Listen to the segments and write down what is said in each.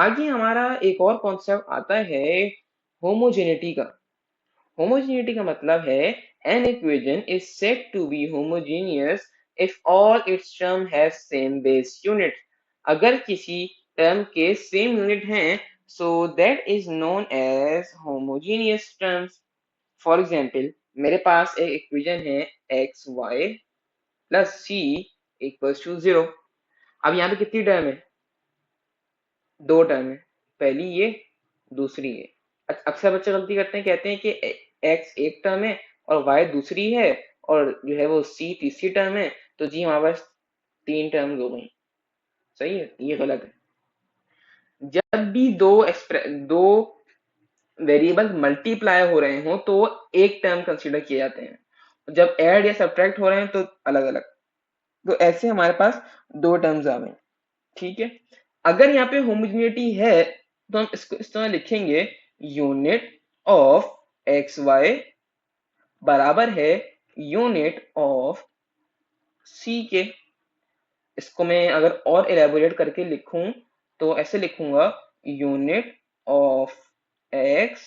आगे हमारा एक और कॉन्सेप्ट आता है होमोजेनिटी का। होमोजेनिटी का मतलब है an equation is said to be homogeneous if all its term have same base unit. अगर किसी टर्म के सेम यूनिट हैं so that is known as homogeneous terms. For example मेरे पास एक इक्वेशन है x y plus c equals to 0। अब यहाँ पे कितनी टर्म है? दो टर्म है, पहली ये दूसरी ये। अक्सर बच्चे गलती करते हैं, कहते हैं कि एक्स एक टर्म है और वाई दूसरी है और जो है वो सी तीसरी टर्म है, तो जी हमारे पास तीन टर्म हो गई। सही है? ये गलत है। जब भी दो वेरिएबल मल्टीप्लाई हो रहे हो तो एक टर्म कंसीडर किए जाते हैं, जब ऐड या सब्ट्रैक्ट हो रहे हैं तो अलग अलग। तो ऐसे हमारे पास दो टर्म्स आ गए। ठीक है, अगर यहाँ पे होमोजेनिटी है तो हम इसको इस तरह लिखेंगे, यूनिट ऑफ एक्स वाई बराबर है यूनिट ऑफ सी के। इसको मैं अगर और एलेबोरेट करके लिखूं तो ऐसे लिखूंगा, यूनिट ऑफ एक्स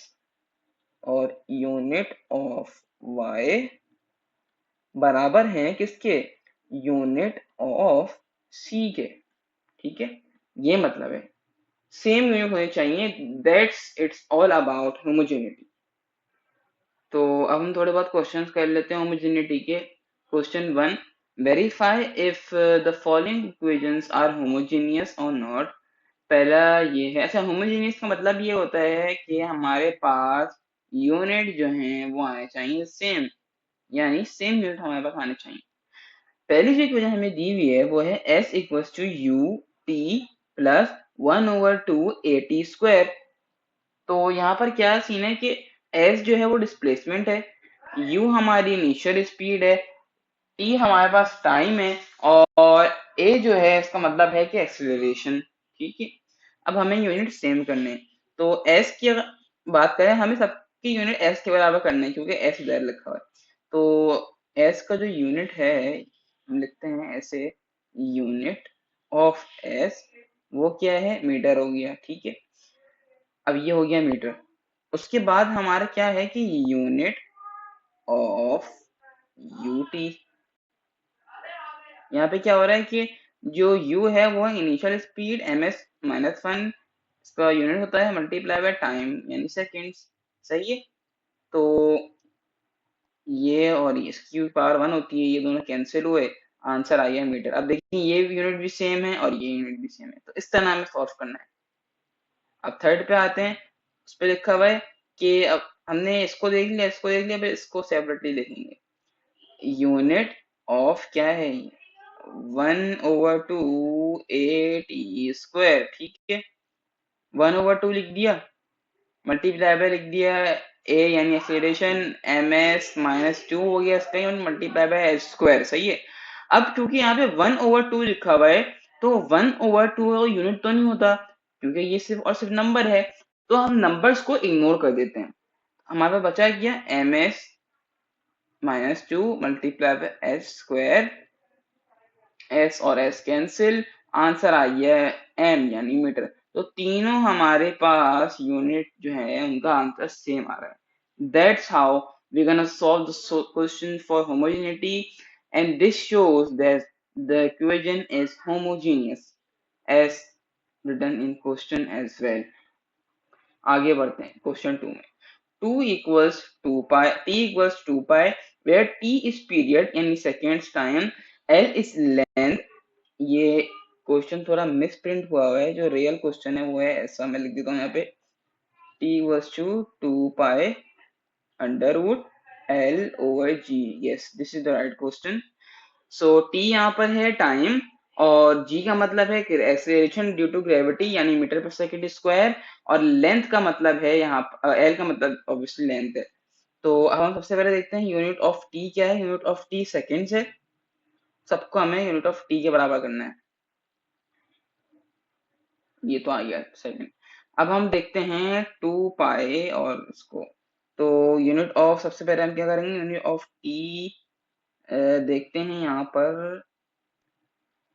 और यूनिट ऑफ वाई बराबर हैं किसके? यूनिट ऑफ सी के। ठीक है, ये मतलब है सेम यूनिट होने चाहिए, that's it's all about homogeneity. तो अब हम थोड़े बहुत क्वेश्चंस कर लेते हैं होमोजेनिटी के। Question 1, verify if the following equations are homogeneous और नॉट। पहला ये है, अच्छा होमोजेनियस का मतलब ये होता है कि हमारे पास यूनिट जो हैं वो आने चाहिए सेम, यानी सेम यूनिट हमारे पास आने चाहिए। पहली जो इक्वेशन हमें दी हुई है वो है s equals to u t plus 1/2 a t square. तो यहाँ पर क्या सीन है कि s जो है वो डिस्प्लेसमेंट है, u हमारी इनिशियल स्पीड है, t हमारे पास टाइम है और a जो है इसका मतलब है कि एक्सेलरेशन। ठीक है, अब हमें यूनिट सेम करने हैं। तो s की अगर बात करें, हमें सबकी यूनिट s के बराबर करने हैं क्योंकि s इधर लिखा हुआ है। तो s का जो यूनिट है हम लिखते हैं ऐसे, यूनिट ऑफ s वो क्या है? मीटर हो गया। ठीक है, अब ये हो गया मीटर। उसके बाद हमारा क्या है कि यूनिट ऑफ यूटी। यहाँ पे क्या हो रहा है कि जो u है वो है इनिशियल स्पीड ms माइनस 1, इसका यूनिट होता है मल्टीप्लाई बाय टाइम यानी सेकेंड्स। सही है, तो ये और इसकी पावर 1 होती है, ये दोनों कैंसिल हुए, आंसर आ गया मीटर। अब देखिए ये यूनिट भी सेम है और ये यूनिट भी सेम है, तो इस तरह हमें सॉल्व करना है। अब थर्ड पे आते हैं, उस पे लिखा हुआ है कि अब हमने इसको देख लिया, इसको देख लिया, फिर इसको सेपरेटली लिखेंगे। यूनिट ऑफ क्या है? 1/2 ए टी स्क्वायर। ठीक है, 1/2 लिख दिया, मल्टीप्लाई बाय लिख दिया ए यानी एक्सीलरेशन, एम एस माइनस 2 हो गया इसका unit, multiply by s square. सही है, अब क्योंकि यहाँ पे 1/2 लिखा हुआ है तो 1/2 यूनिट तो नहीं होता क्योंकि ये सिर्फ और सिर्फ नंबर है, तो हम नंबर्स को इग्नोर कर देते हैं। हमारे पास बचा क्या? M s minus 2 multiply by s square, s और एस कैंसिल, आंसर आ गया एम यानी मीटर। तो तीनों हमारे पास यूनिट जो है उनका आंसर सेम आ रहा है। That's how we gonna solve the question for homogeneity and this shows that the equation is homogeneous as written in question as well. आगे बढ़ते हैं क्वेश्चन 2 में। 2 equals 2 pi, t equals 2 pi, where t is period यानी seconds time, l is length। ये question थोड़ा miss print हुआ है, जो रियल क्वेश्चन है वो है ऐसा, मैं लिख देता हूँ यहाँ पे, t equals to 2 pi under root l over g। yes, this is the right question। so t यहाँ पर है टाइम और g का मतलब है एक्सेलरेशन ड्यू टू ग्रेविटी यानी मीटर पर सेकंड स्क्वायर, और लेंथ का मतलब है यहाँ l का मतलब ऑब्वियसली लेंथ है। तो अब हम सबसे पहले देखते हैं यूनिट ऑफ टी क्या है। यूनिट ऑफ टी सेकेंड्स है, सबको हमें यूनिट ऑफ टी के बराबर करना है। ये तो आ गया सेकंड। अब हम देखते हैं 2 पाई और इसको, तो यूनिट ऑफ सबसे पहले हम क्या करेंगे, यूनिट ऑफ टी देखते हैं यहाँ पर।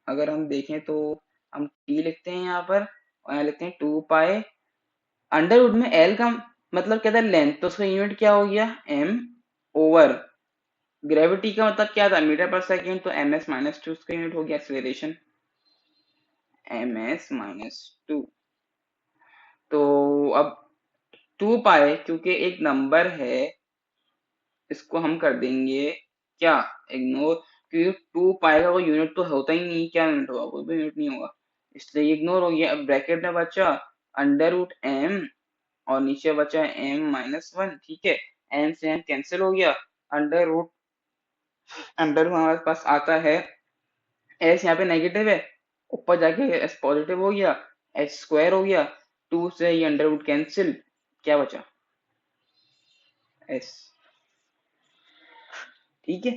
अगर हम देखें तो हम टी लिखते हैं यहाँ पर और यहाँ लिखते हैं 2 पाई अंडर रूट में एल का मतलब क्या था लेंथ, तो उसका यूनिट क्या हो गया एम ओवर ग्रेविटी का मतलब क्या था मीटर पर सेकेंड, तो एम एस माइनस टू उसका यूनिट हो गया acceleration m s minus two. तो अब 2 पाई क्योंकि एक नंबर है इसको हम कर देंगे क्या इग्नोर, क्योंकि 2 पाई का कोई यूनिट तो होता ही नहीं, क्या यूनिट होगा, कोई भी यूनिट नहीं होगा, इसलिए इग्नोर हो गया। अब ब्रैकेट में बचा अंडर रूट एम और नीचे बचा एम माइनस वन, ठीक है, एम से एम कैंसिल हो गया, अंडर रूट अंडर रूट हमारे पास आता है एस यहाँ पे नेगेटिव है, ऊपर जाके एस पॉजिटिव हो गया, एस स्क्वायर हो गया, टू से ये अंडर रूट कैंसिल, क्या बचा एस, ठीक है,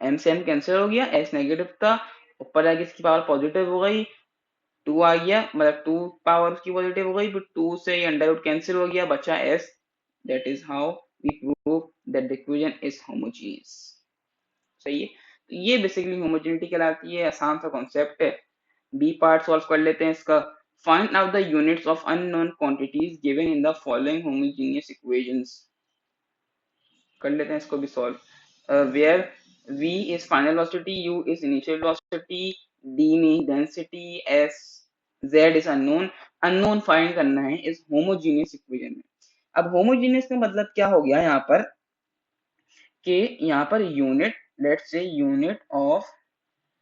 एम से एम कैंसिल हो गया, एस नेगेटिव था, ऊपर जाके इसकी पावर पॉजिटिव हो गई, टू आ गया मतलब टू पावर उसकी पॉजिटिव हो गई, फिर टू से ये अंडर रूट कैंसिल हो गया, बचा s. That is how we prove that the equation is homogeneous. सही है, तो ये बेसिकली होमोजेनिटी कहलाती है, आसान सा कॉन्सेप्ट है। बी पार्ट सॉल्व कर लेते हैं इसका। Find out the units of unknown quantities given in the following homogeneous equations. कर लेते हैं इसको भी solve. Where v is final velocity, u is initial velocity, d में density, s z is unknown, unknown find करना है इस homogeneous equation में। अब होमोजेनियस का मतलब क्या हो गया यहाँ पर कि यहाँ per unit, let's say unit of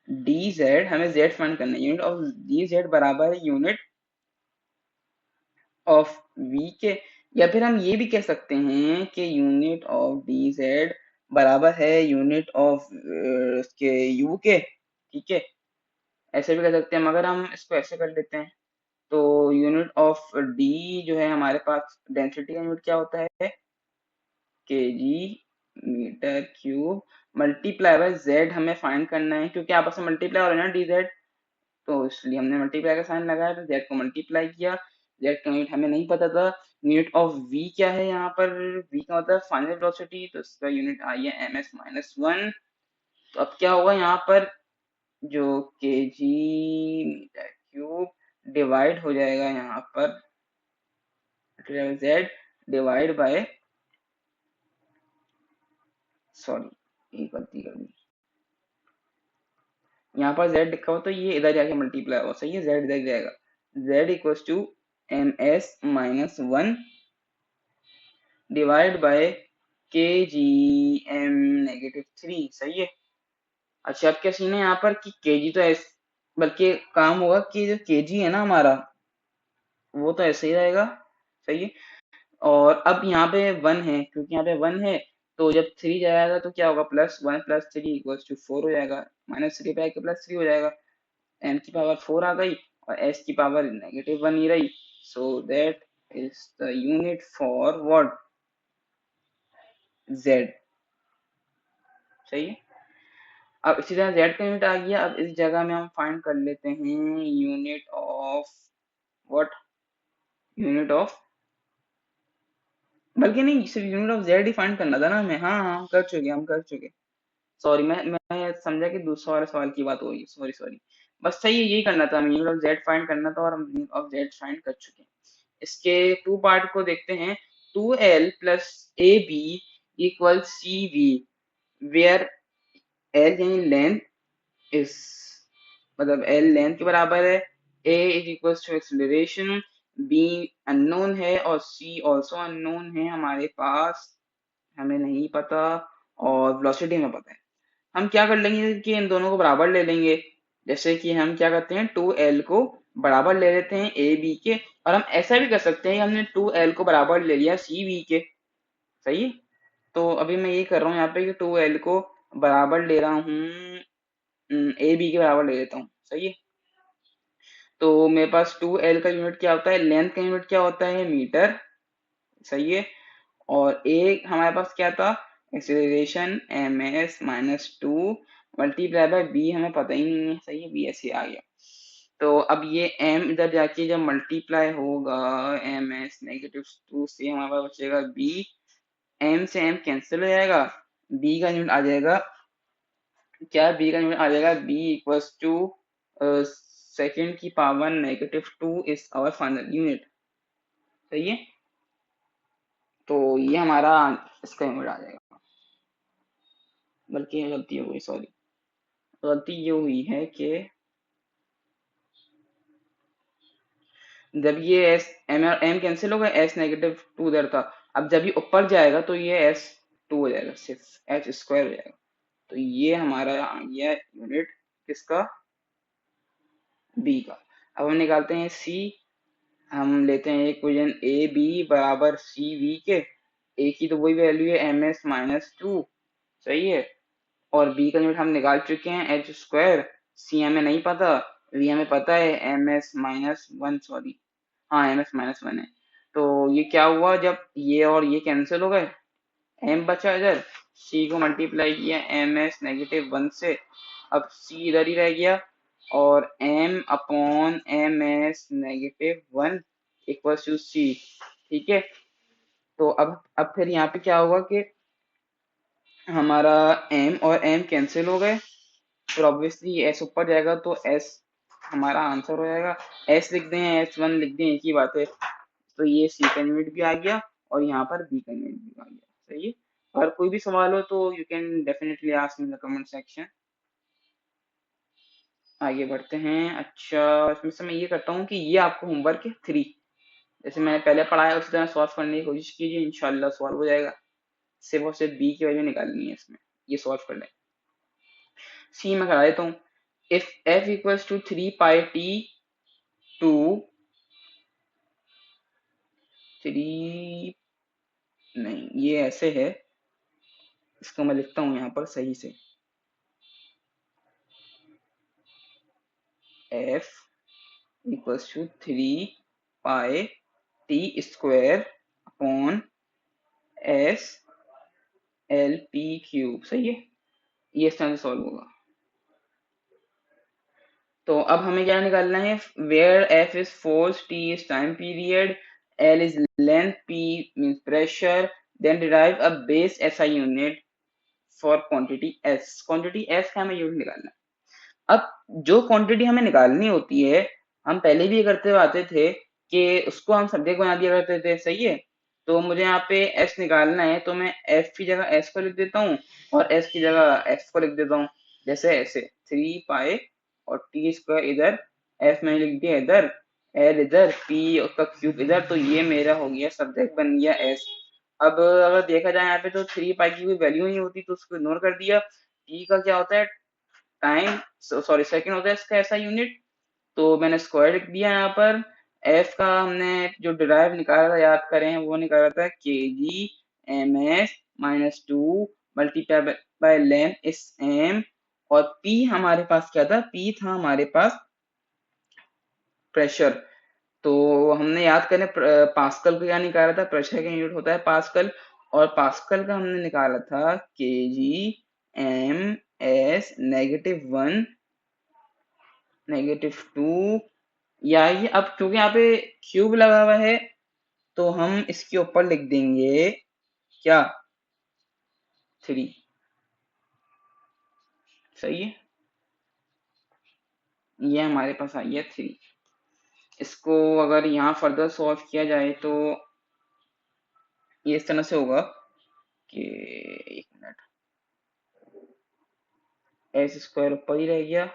D Z, हमें जेड फाइंड करना है, यूनिट ऑफ डी जेड बराबर है यूनिट ऑफ वी के, या फिर हम ये भी कह सकते हैं कि यूनिट ऑफ डी जेड बराबर है यूनिट ऑफ उसके यू के, ठीक है, ऐसे भी कह सकते हैं, मगर हम इसको ऐसे कर लेते हैं। तो यूनिट ऑफ डी जो है हमारे पास डेंसिटी का यूनिट क्या होता है kg metre cube, multiply by Z हमें फाइंड करना है, क्योंकि आपस में मल्टीप्लाई हो रहा है ना डी जेड, तो इसलिए हमने मल्टीप्लाई का साइन लगाया, तो जेड को मल्टीप्लाई किया, जेड का यूनिट हमें नहीं पता था, यूनिट ऑफ वी क्या है यहाँ पर, वी का मतलब फाइनल वेलोसिटी, तो इसका यूनिट आई है एम एस माइनस वन। तो अब क्या होगा यहाँ पर जो के जी मीटर क्यूब डिवाइड हो जाएगा यहाँ पर जेड डिवाइड बाय, सॉरी ये गलती कर दी, यहाँ पर z लिखा हो तो ये इधर जाके मल्टीप्लाई हो, सही है, z इधर जाएगा, z equals to m s minus one divide by के जी एम नेगेटिव थ्री, सही है। अच्छा अब क्या सीन है यहाँ पर कि के जी तो ऐसे, बल्कि काम होगा कि जो के जी है ना हमारा वो तो ऐसे ही रहेगा, सही है, और अब यहाँ पे वन है, क्योंकि यहाँ पे वन है, तो जब थ्री जाएगा तो क्या होगा plus one plus three equals to four हो जाएगा, माइनस थ्री पे प्लस थ्री हो जाएगा, एम की पावर फोर आ गई और एस की पावर नेगेटिव वन ही रही, सो that is the unit for what Z, सही है। अब इसी तरह जेड का यूनिट आ गया, अब इस जगह में हम फाइंड कर लेते हैं unit of what, unit of, बल्कि नहीं सिर्फ unit of Z he find करना था ना हमें, हाँ हाँ हम कर चुके, सॉरी मैं समझा कि दूसरा वाले सवाल की बात हो रही है, सॉरी सॉरी, बस सही है यही करना था, हमें यूनिट ऑफ जेड फाइंड करना था और हम यूनिट ऑफ जेड फाइंड कर चुके हैं। इसके टू पार्ट को देखते हैं, two L plus A B equal C V, where L यानी लेंथ इज, मतलब एल लेंथ के बराबर है, A is equal to acceleration, B unknown है और सी ऑल्सो अननोन है हमारे पास, हमें नहीं पता, और वेलोसिटी हमें पता है। हम क्या कर लेंगे कि इन दोनों को बराबर ले लेंगे, जैसे कि हम क्या करते हैं टू एल को बराबर ले लेते हैं ए बी के, और हम ऐसा भी कर सकते हैं कि हमने टू एल को बराबर ले लिया सी बी के, सही है। तो अभी मैं ये कर रहा हूँ यहाँ पे कि टू एल को बराबर ले रहा हूँ ए बी के बराबर ले लेता हूँ, सही है। तो मेरे पास टू एल का यूनिट क्या होता है, लेंथ का यूनिट क्या होता है मीटर, सही है, और ए हमारे पास क्या था acceleration m s minus two multiply by b, हमें पता ही नहीं है, सही है, बी ऐसे आ गया। तो अब ये एम इधर जाके जब मल्टीप्लाई होगा एम एस नेगेटिव टू से हमारे पास बचेगा बी, एम से एम कैंसिल हो जाएगा, बी का यूनिट आ जाएगा क्या, बी का यूनिट आ जाएगा बी इक्वल्स टू सेकेंड की power -2 is our final unit. सही है, तो ये हमारा इसका यूनिट आ जाएगा। बल्कि गलती हो गई, सॉरी, गलती ये हुई है कि जब ये एस एम और एम कैंसिल होगा, एस -2 उधर था, अब जब ये ऊपर जाएगा तो ये S2 हो जाएगा, सिर्फ H² हो जाएगा। तो ये हमारा आ गया यूनिट किसका, बी का। अब हम निकालते हैं सी। हम लेते हैं इक्वेशन ए बी बराबर सी वी के। ए की तो वही वैल्यू है MS-2, सही है, और बी का यूनिट हम निकाल चुके हैं H²। सी हमें नहीं पता, वी हमें पता है MS-1, सॉरी, हाँ MS-1 है। तो ये क्या हुआ, जब ये और ये कैंसिल हो गए, एम बचा इधर, सी को मल्टीप्लाई किया MS-1 से, अब सी इधर ही रह गया, और m upon MS-1 equal to C. ठीक है, तो अब फिर यहाँ पे क्या होगा कि हमारा m और m कैंसिल हो गए, फिर ऑब्वियसली s ऊपर जाएगा तो s हमारा आंसर हो जाएगा। s लिख दें, S1 लिख दें, एक ही बात है। तो ये सी का यूनिट भी आ गया और यहाँ पर बी का यूनिट भी आ गया। सही है, अगर कोई भी सवाल हो तो you can definitely ask in the comment section. आगे बढ़ते हैं। अच्छा, इसमें से मैं ये करता हूँ कि ये आपको होमवर्क है 3, जैसे मैंने पहले पढ़ाया उसी तरह सॉल्व करने की कोशिश कीजिए, इंशाल्लाह सॉल्व हो जाएगा। सिर्फ और सिर्फ बी की वैल्यू निकालनी है इसमें, ये सॉल्व कर लें। सी में करा देता हूँ, if f equals to 3 pi t to 3, नहीं ये ऐसे है, इसको मैं लिखता हूँ यहाँ पर सही से, f equals to 3 pi t square upon s l p cube. सही है, ये इस तरह से सॉल्व होगा। तो अब हमें क्या निकालना है, where f is force, t is time period, l is length, p means pressure, then derive a base SI unit for quantity s। Quantity s का हमें यूनिट निकालना है। अब जो क्वांटिटी हमें निकालनी होती है, हम पहले भी ये करते हुए आते थे कि उसको हम सब्जेक्ट बना दिया करते थे। सही है, तो मुझे यहाँ पे s निकालना है, तो मैं f की जगह s को लिख देता हूँ और s की जगह f को लिख देता हूँ, जैसे ऐसे 3 पाई और टी स्क्वायर इधर, f मैंने लिख दिया इधर, l इधर, p उसका क्यूब इधर, तो ये मेरा हो गया सब्जेक्ट बन गया s। अब अगर देखा जाए यहाँ पे तो 3 पाई की कोई वैल्यू नहीं होती, तो उसको इग्नोर कर दिया। t का क्या होता है, टाइम, सॉरी सेकंड होता है इसका ऐसा यूनिट, तो मैंने स्क्वायर लिख दिया यहाँ पर। f का हमने जो डिराइव निकाला था, याद करें, वो निकाला था kg-ms-2 मल्टीप्लाई बाय लेंथ इस m, और p हमारे पास क्या था, p था हमारे पास प्रेशर। तो हमने याद करें पास्कल का क्या निकाला था, प्रेशर का यूनिट होता है पास्कल, और पास्कल का हमने निकाला था kg-ms-1 -2, या ये अब क्योंकि यहाँ पे क्यूब लगा हुआ है तो हम इसके ऊपर लिख देंगे क्या, 3। सही है, ये हमारे पास आई है 3। इसको अगर यहाँ फर्दर सॉल्व किया जाए तो ये इस तरह से होगा कि, एक मिनट, एस स्क्वायर ऊपर ही रह गया,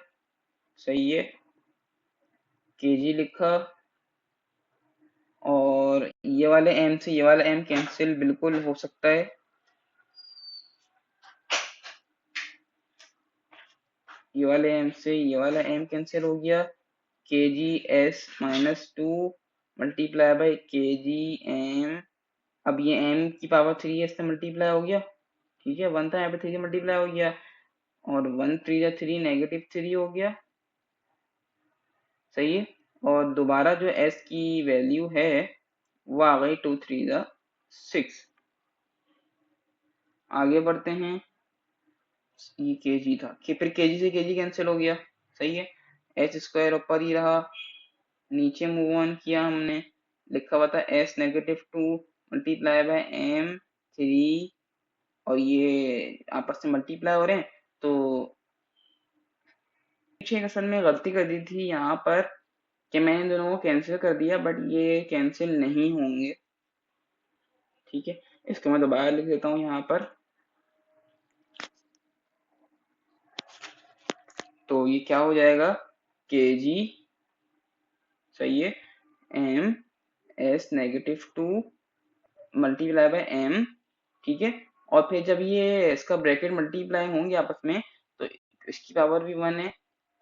सही है, केजी लिखा, और ये वाले एम से ये वाला एम कैंसिल बिल्कुल हो सकता है, ये वाले एम से ये वाला एम कैंसिल हो गया, kg-s-2 मल्टीप्लाई बाई kg-m, अब ये m की पावर 3 है, इससे मल्टीप्लाई हो गया। ठीक है, 1 था यहाँ पे 3 से मल्टीप्लाई हो गया, और 1 3 3 -3 हो गया। सही है, और दोबारा जो s की वैल्यू है वो आ गई 2 3 6। आगे बढ़ते हैं, ये kg था कि फिर kg से kg कैंसिल हो गया। सही है, h स्क्वायर ऊपर ही रहा, नीचे मूव ऑन किया हमने, लिखा हुआ था s-2 मल्टीप्लाई बाय m3, और ये आपस में मल्टीप्लाई हो रहे हैं, तो पीछे असल में गलती कर दी थी यहाँ पर कि मैंने दोनों को कैंसिल कर दिया, बट ये कैंसिल नहीं होंगे। ठीक है, इसको मैं दोबारा लिख देता हूँ यहाँ पर। तो ये क्या हो जाएगा, के जी, सही है, M S negative two multiply by M. ठीक है, और फिर जब ये इसका ब्रैकेट मल्टीप्लाई होंगे आपस में, तो इसकी पावर भी 1 है,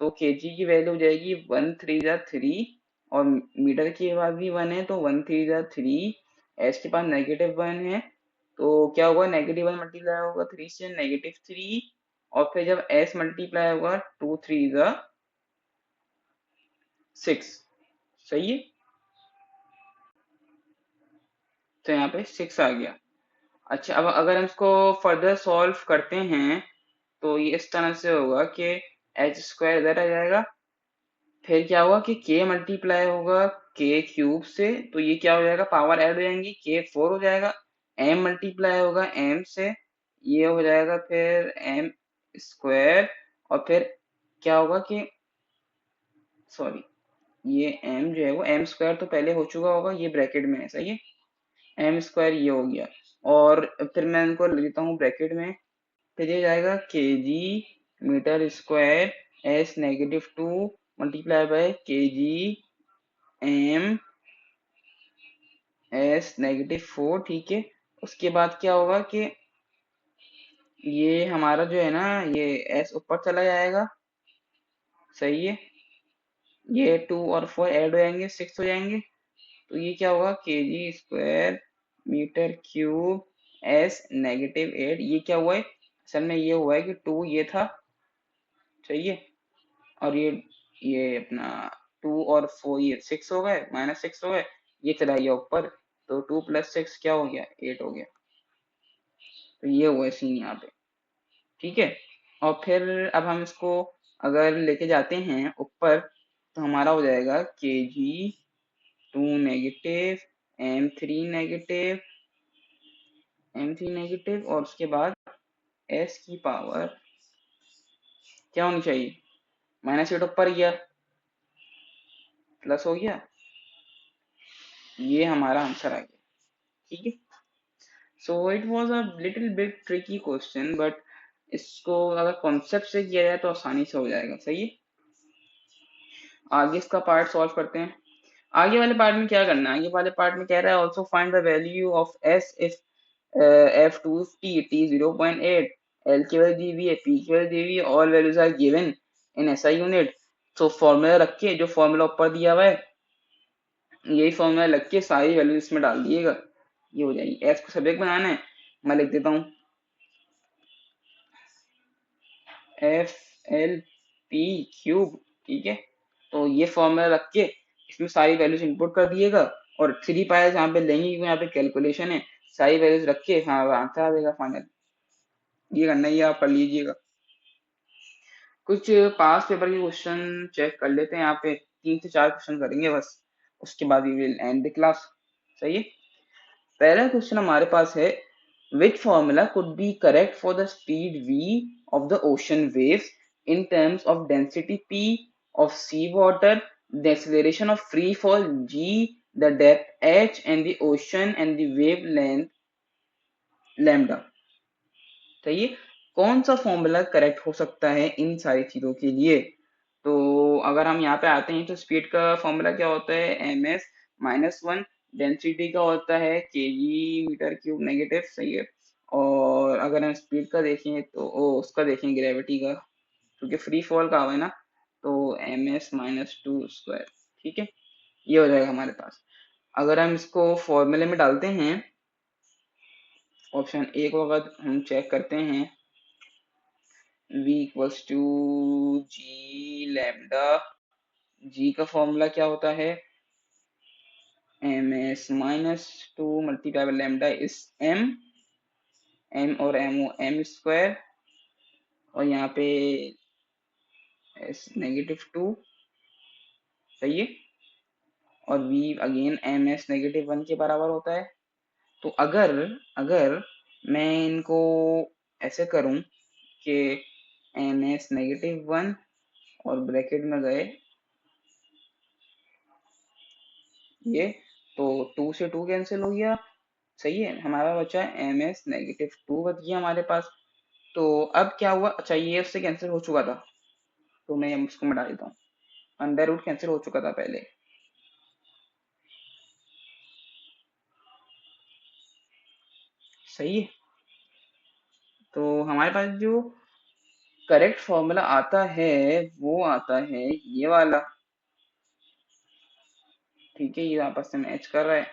तो केजी की वैल्यू हो जाएगी 1 3 जा 3, और मीटर की पावर भी 1 है, तो 1 3 जा 3। एस के पास -1 है, तो क्या होगा, -1 मल्टीप्लाई होगा 3 से, -3, और फिर जब एस मल्टीप्लाई होगा 2 3 जा 6, सही है। तो यहाँ पे 6 आ गया। अच्छा, अब अगर हम इसको फर्दर सॉल्व करते हैं तो ये इस तरह से होगा कि एच स्क्वायर इधर आ जाएगा, फिर क्या होगा कि के मल्टीप्लाई होगा के क्यूब से, तो ये क्या हो जाएगा, पावर ऐड हो जाएंगी, के 4 हो जाएगा। एम मल्टीप्लाई होगा एम से, ये हो जाएगा फिर एम स्क्वायर, और फिर क्या होगा कि, सॉरी, ये एम जो है वो एम स्क्वायर तो पहले हो चुका होगा, ये ब्रैकेट में है, सही है, एम स्क्वायर ये हो गया, और फिर मैं इनको लिख देता हूँ ब्रैकेट में। फिर ये जाएगा K G metre square S -2 multiply by के जी एम एस -4। ठीक है, उसके बाद क्या होगा कि ये हमारा जो है ना, ये एस ऊपर चला जाएगा, सही है, ये 2 और 4 ऐड हो जाएंगे, 6 हो जाएंगे, तो ये क्या होगा, के जी स्क्वायर मीटर क्यूब एस -8। ये क्या हुआ है, असल में ये हुआ है कि 2 ये था, सही है, और ये अपना 2 और 4 ये 6 हो गए, -6 हो गए, ये चला गया ऊपर, तो 2 + 6 क्या हो गया, 8 हो गया। तो ये हुआ सीन यहाँ पे। ठीक है, और फिर अब हम इसको अगर लेके जाते हैं ऊपर, तो हमारा हो जाएगा के जी 2 नेगेटिव एम3 नेगेटिव, और उसके बाद एस की पावर क्या होनी चाहिए, -8 ऊपर गया, प्लस हो गया, ये हमारा आंसर आ गया। ठीक है, so it was a little bit tricky question, but इसको अगर कॉन्सेप्ट से किया जाए तो आसानी से हो जाएगा, सही है। आगे इसका पार्ट सॉल्व करते हैं। आगे वाले पार्ट में क्या करना है, आगे वाले पार्ट में कह रहा है also find the value of S if F two T T 0.8, L की वैल्यू दी हुई है, पी की वैल्यू दी हुई है, all values are given in SI unit. तो फॉर्मूला रख के, जो फॉर्मूला ऊपर दिया हुआ है, यही फॉर्मूला लग के सारी वैल्यू इसमें डाल दिएगा, ये हो जाएगी। एस को सब्जेक्ट बनाना है, मैं लिख देता हूँ एफ एल पी क्यूब। ठीक है, तो ये फॉर्मूला रख के इसमें सारी वैल्यूज इनपुट कर दिएगा, और 3 पाया जहाँ पे लेंगे, क्योंकि यहाँ पे कैलकुलेशन है, सारी वैल्यूज रख के हाँ आंसर आ जाएगा फाइनल। ये करना ही है, आप कर लीजिएगा। कुछ पास पेपर के क्वेश्चन चेक कर लेते हैं, यहाँ पे 3 से 4 क्वेश्चन करेंगे बस, उसके बाद we will end the class, सही है। पहला क्वेश्चन हमारे पास है, which formula could be correct for the speed v of the ocean waves in terms of density p of sea water, the acceleration of free fall g, the depth h, and the ocean and the wavelength lambda। सही है, कौन सा formula correct हो सकता है इन सारी चीजों के लिए। तो अगर हम यहाँ पे आते हैं तो स्पीड का फॉर्मूला क्या होता है, ms-1, डेंसिटी का होता है केजी मीटर क्यूब नेगेटिव, सही है। और अगर हम स्पीड का देखें तो उसका देखें ग्रेविटी का, क्योंकि फ्री फॉल का हुआ है ना, तो ms-2 स्क्वायर। ठीक है, ये हो जाएगा हमारे पास। अगर हम इसको फॉर्मूले में डालते हैं, ऑप्शन ए को अगर हम चेक करते हैं, v equals to G lambda, G का फॉर्मूला क्या होता है, ms-2 multiply by lambda is m और m स्क्वायर, और यहाँ पे s -2, सही है, और v अगेन ms -1 के बराबर होता है। तो अगर अगर मैं इनको ऐसे करूं कि ms -1 और ब्रैकेट में गए ये, तो 2 से 2 कैंसिल हो गया। सही है, हमारा बचा एम एस -2 बच गया हमारे पास। तो अब क्या हुआ, अच्छा ये उससे कैंसिल हो चुका था, तो मैं उसको मिटा देता हूँ, अंडर रूट कैंसिल हो चुका था पहले। सही है, तो हमारे पास जो करेक्ट फॉर्मूला आता है वो आता है ये वाला। ठीक है, ये आपस में मैच कर रहा है,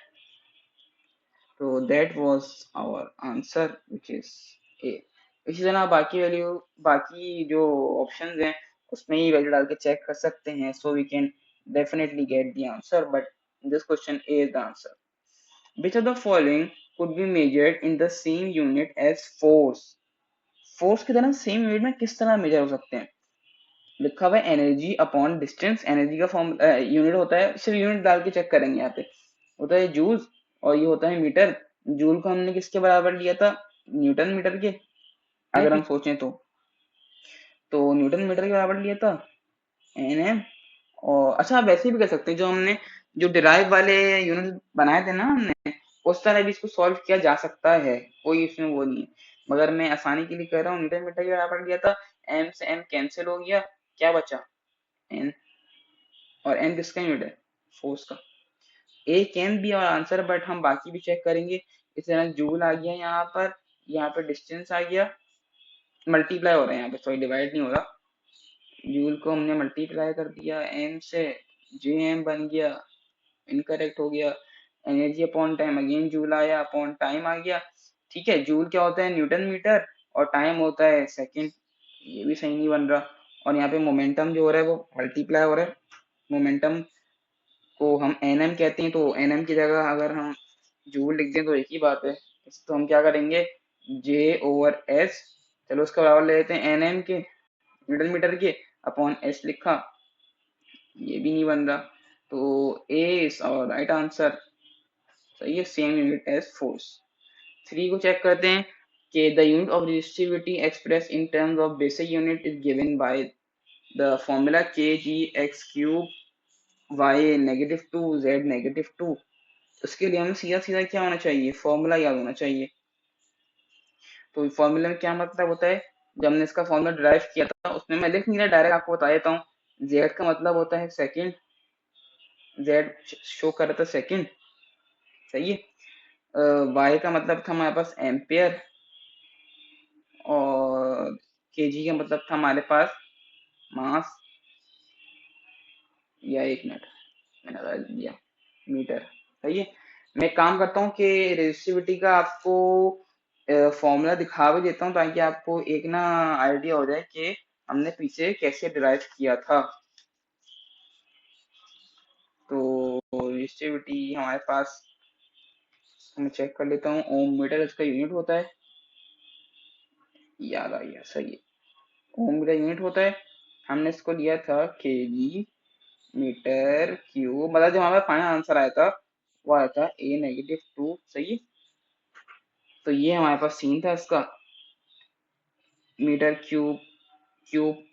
तो that was our answer which is A. इसी तरह बाकी वैल्यू, बाकी जो ऑप्शंस हैं उसमें ही वैल्यू डाल के चेक कर सकते हैं, so we can definitely get the answer, but this question A is the answer. Which of the following could be measured in the same unit as force? Force की तरह same unit में किस तरह major हो सकते हैं? लिखा हुआ है एनर्जी अपॉन डिस्टेंस। एनर्जी का फॉर्म यूनिट होता है, सिर्फ यूनिट डाल के चेक करेंगे, यहाँ पे होता है जूल और ये होता है मीटर। जूल को हमने किसके बराबर लिया था, न्यूटन मीटर के, अगर हम सोचें तो न्यूटन मीटर के बराबर लिया था एन एम। और अच्छा वैसे भी कर सकते हैं, जो हमने जो डिराइव वाले यूनिट बनाए थे ना हमने, उस तरह भी इसको सॉल्व किया जा सकता है, कोई इसमें वो नहीं है, मगर मैं आसानी के लिए कह रहा हूँ न्यूटन मीटर के बराबर लिया था। एम से एम कैंसिल हो गया, क्या बचा एन, और एन किसका यूनिट है, फोर्स का। ए कैन बी और आंसर, बट हम बाकी भी चेक करेंगे। इस तरह जूल आ गया यहाँ पर डिस्टेंस आ गया, मल्टीप्लाई हो रहा है यहाँ पे, सॉरी डिवाइड नहीं हो रहा। जूल को हमने मल्टीप्लाई कर दिया एम से, जे एम बन गया, इनकरेक्ट हो गया। Energy upon time, again joule आया, अपॉन टाइम आ गया। ठीक है, जूल क्या होता है, न्यूटन मीटर, और टाइम होता है सेकंड, ये भी सही नहीं बन रहा। और यहाँ पे मोमेंटम जो हो रहा है वो मल्टीप्लाई हो रहा है, मोमेंटम को हम एन एम कहते हैं, तो एन एम की जगह अगर हम जूल लिख दें तो एक ही बात है। तो हम क्या करेंगे, जे ओवर एस, चलो उसका बराबर ले लेते हैं एन एम के, न्यूटन मीटर के, अपॉन एस लिखा, ये भी नहीं बन रहा। तो ए इज और राइट आंसर। सही है, सेम यूनिट एज फोर्स। 3 को चेक करते हैं कि the unit of resistivity express in terms of basic unit is given by the formula के जी एक्स क्यूब वाई -2 जेड -2। उसके लिए हमें सीधा सीधा क्या होना चाहिए, फॉर्मूला याद होना चाहिए। तो फॉर्मूला में क्या मतलब होता है, जब हमने इसका फॉर्मूला डिराइव किया था उसमें मैं लिख नहीं रहा, डायरेक्ट आपको बता देता हूँ। जेड का मतलब होता है सेकंड, जेड शो कर रहा था सेकंड, सही है। वाई का मतलब था हमारे पास एम्पियर, और केजी का मतलब था हमारे पास मास, या एक मिनट मैंने बता दिया, मीटर। सही है, मैं एक काम करता हूँ कि रेजिस्टिविटी का आपको फॉर्मूला दिखा भी देता हूँ, ताकि आपको एक ना आइडिया हो जाए कि हमने पीछे कैसे डिराइव किया था। तो रेजिस्टिविटी हमारे पास, मैं चेक कर लेता हूँ, ओम मीटर इसका यूनिट होता है, याद आ गया, सही है, ओम मीटर यूनिट होता है। हमने इसको लिया था केजी मीटर क्यूब, मतलब जो हमारा फाइनल आंसर आया था वो आया था A-2। सही है, तो ये हमारे पास सीन था इसका, मीटर क्यूब, क्यूब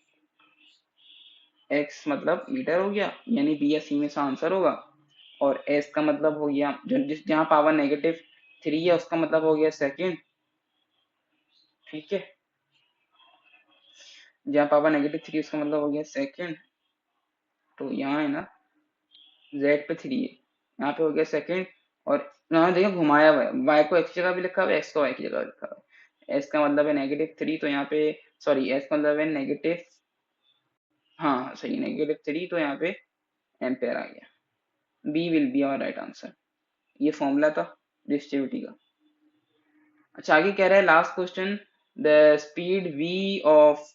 एक्स मतलब मीटर हो गया, यानी बी या सी में से आंसर होगा। और एस का मतलब हो गया जो जिस जहाँ पावर -3 है उसका मतलब हो गया सेकंड। ठीक है, जहाँ पावर -3 उसका मतलब हो गया सेकंड, तो यहाँ है ना जेड पे 3 है, यहाँ पे हो गया सेकंड। और यहाँ देखो घुमाया हुआ है, वाई को एक्स जगह भी लिखा हुआ है, एक्स को वाई की जगह लिखा हुआ है। एस का मतलब है -3, तो यहाँ पे सॉरी एस का मतलब है नेगेटिव, हाँ सही -3, तो यहाँ पे एम्पेयर आ गया। B will be our right answer. ये फॉर्मूला था डिस्ट्रीब्यूटी का। अच्छा आगे कह रहा है last question, the speed v of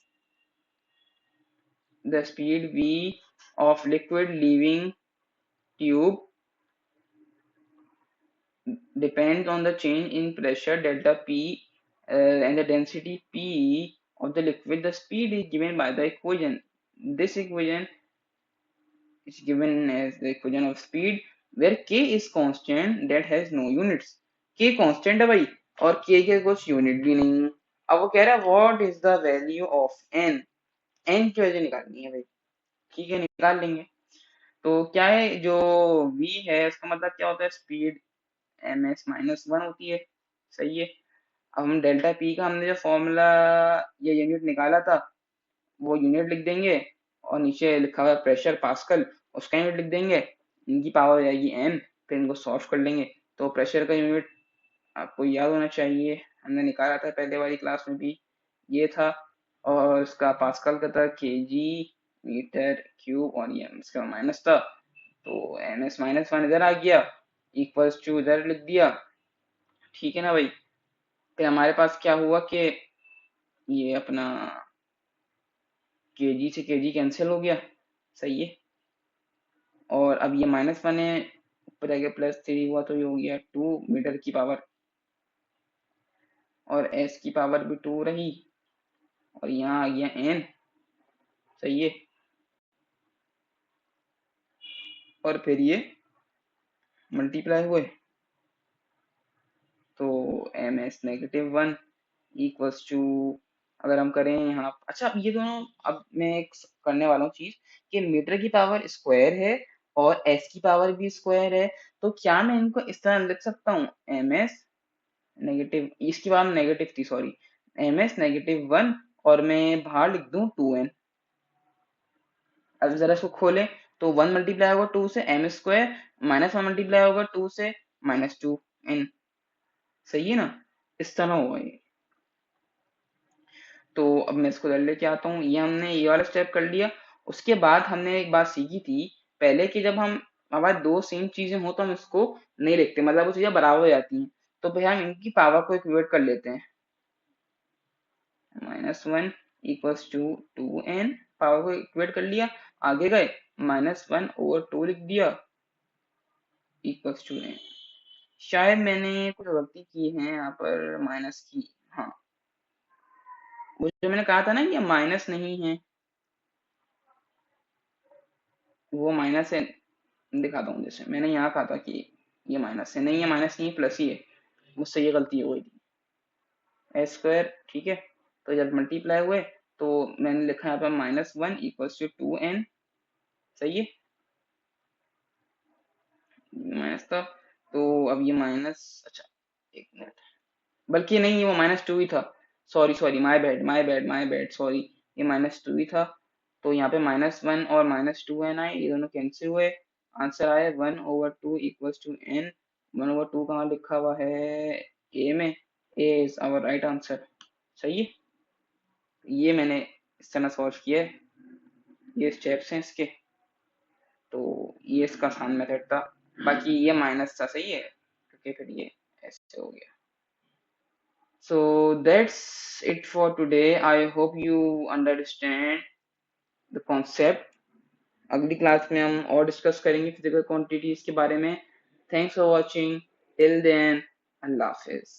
the speed v of liquid leaving tube depends on the change in pressure delta p and the density p of the liquid. The speed is given by the equation. This equation is given as the equation of speed where k is constant that has no units. k constant है भाई, और k के कुछ unit भी नहीं। अब वो कह रहा है what is the value of n, n की वैल्यू निकालनी है भाई। ठीक है, निकाल लेंगे। तो क्या है जो v है उसका मतलब क्या होता है, स्पीड ms माइनस वन होती है। सही है। अब हम डेल्टा पी का हमने जो फॉर्मूला ये यूनिट निकाला था वो यूनिट लिख देंगे, और नीचे लिखा हुआ प्रेशर पास्कल उसका यूनिट लिख देंगे, इनकी पावर हो जाएगी एम, फिर इनको सॉल्व कर लेंगे। तो प्रेशर का यूनिट आपको याद होना चाहिए, हमने निकाला था पहले वाली क्लास में भी, ये था। और इसका पास्कल का था केजी मीटर क्यूब, और ये इसका माइनस था, तो एम एस माइनस वन इधर आ गया, इक्वल्स टू इधर लिख दिया। ठीक है ना भाई। फिर हमारे पास क्या हुआ कि ये अपना केजी से केजी कैंसिल हो गया। सही है। और अब ये माइनस वन है, ऊपर आगे प्लस थ्री हुआ तो ये हो गया टू मीटर की पावर, और एस की पावर भी टू रही, और यहाँ आ गया एन। सही है। और फिर ये मल्टीप्लाई हुए, तो M S negative one equals to, अगर हम करें यहाँ, अच्छा अब ये दोनों, अब मैं एक करने वाला हूँ चीज कि मीटर की पावर स्क्वायर है और एस की पावर भी स्क्वायर है, तो क्या मैं इनको इस तरह लिख सकता हूँ, एम एस नेगेटिव, इसकी पावर नेगेटिव थी sorry, M S negative one, और मैं बाहर लिख दूं टू एन। अब जरा इसको खोलें, तो वन मल्टीप्लाई होगा टू से M square, minus one multiply होगा टू से माइनस टू एन। सही है ना, इस तरह होगा ये। तो अब मैं इसको इधर लेके आता हूँ, ये हमने ये वाला स्टेप कर लिया। उसके बाद हमने एक बात सीखी थी पहले कि जब हम हमारे दो सेम चीजें हो तो हम इसको नहीं लिखते, मतलब वो चीजें बराबर हो जाती हैं, तो भैया हम इनकी पावर को इक्वेट कर लेते हैं। Minus one equals to two N, power को इक्वेट कर लिया, आगे गए माइनस वन ओवर टू लिख दिया इक्वल्स टू एन। शायद मैंने कुछ गलती की है यहाँ पर माइनस की, हाँ वो जो मैंने कहा था ना ये माइनस नहीं है, वो माइनस है, दिखाता हूँ। जैसे मैंने यहाँ कहा था कि ये माइनस है, नहीं ये माइनस नहीं प्लस ही है, मुझसे ये गलती हो गई थी। एस स्क्वायर, ठीक है। तो जब मल्टीप्लाई हुए तो मैंने लिखा यहाँ पर minus one equals to two N. सही है, माइनस था, तो अब ये माइनस, अच्छा एक मिनट, बल्कि नहीं वो माइनस टू ही था, sorry sorry, my bad my bad my bad, sorry, ये माइनस टू ही था। तो यहाँ पे माइनस वन और माइनस टू एन आए, ये दोनों कैंसिल हुए, आंसर आया one over two equals to two. One over two कहाँ लिखा हुआ है, ए में, A is our right answer. सही है। ये मैंने इस तरह सॉल्व किया है, ये स्टेप्स हैं इसके, तो ये इसका आसान मेथड था, बाकी ये माइनस था। सही है, क्योंकि फिर ये ऐसे हो गया। So that's it for today. I hope you understand the concept. अगली क्लास में हम और डिस्कस करेंगे फिजिकल क्वांटिटीज के बारे में। Thanks for watching, till then, अल्लाह हाफिज।